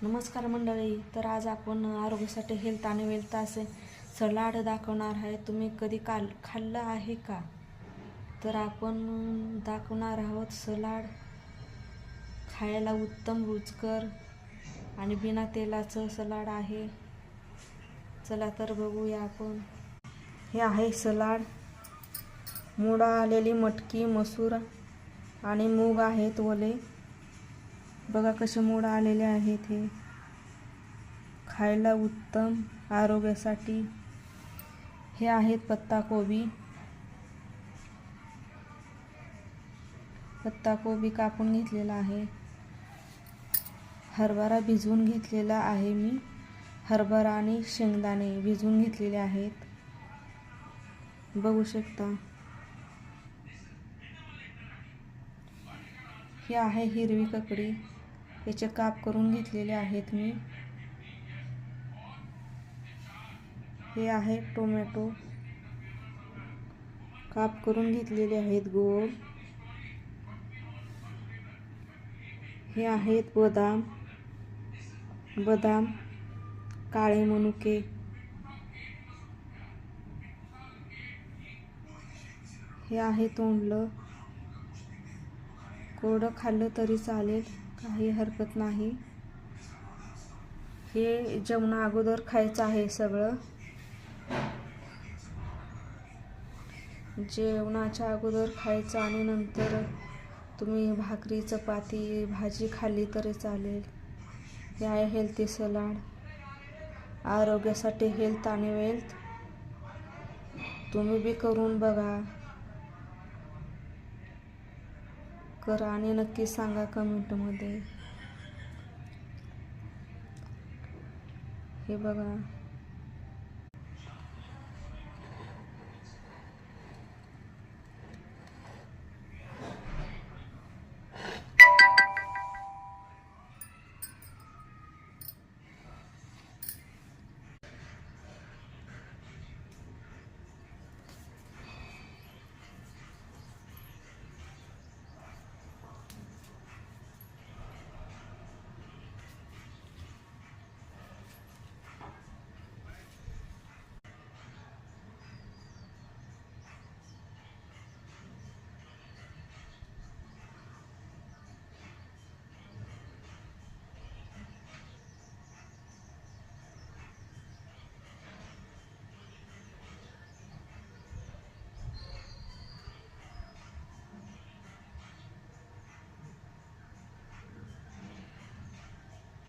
नमस्कार मंडळी. तर आज आपण आरोग्यासाठी हेल्थ आणि वेल्थ असे सलाड दाखवणार आहे. तुम्ही कधी खाल्लं आहे का? तर आपण दाखवणार आहोत सलाड, खायला उत्तम, रुचकर आणि बिना तेलाचं सलाड आहे. चला तर बघूया आपण. हे आहे सलाड. मोडा आलेली मटकी, मसूर आणि मूग आहेत ओले. बघा कसे मोड आलेले आहेत. हे खायला उत्तम, आरोग्यासाठी. हे आहेत पत्ताकोबी. पत्ताकोबी कापून घेतलेला आहे. हरभरा भिजवून घेतलेला आहे मी. हरभरा आणि शेंगदाणे भिजवून घेतलेले आहेत, बघू शकता. ही आहे हिरवी ककडी. याचे काप करून घेतलेले आहेत मी. हे आहे टोमॅटो, काप करून घेतलेले आहेत गोल. हे आहेत बदाम, काळे मनुके. हे आहे तोंडलं. कोरडं खाल्लं तरी चालेल, काही हरकत नाही. हे जेवणा अगोदर खायचं आहे सगळं. जेवणाच्या अगोदर खायचं आणि नंतर तुम्ही भाकरी, चपाती, भाजी खाल्ली तरी चालेल. हे आहे हेल्थी सलाड. आरोग्यासाठी हेल्थ आणि वेल्थ. तुम्ही बी करून बघा, करा आणि नक्की सांगा कमेंटमध्ये. हे बघा.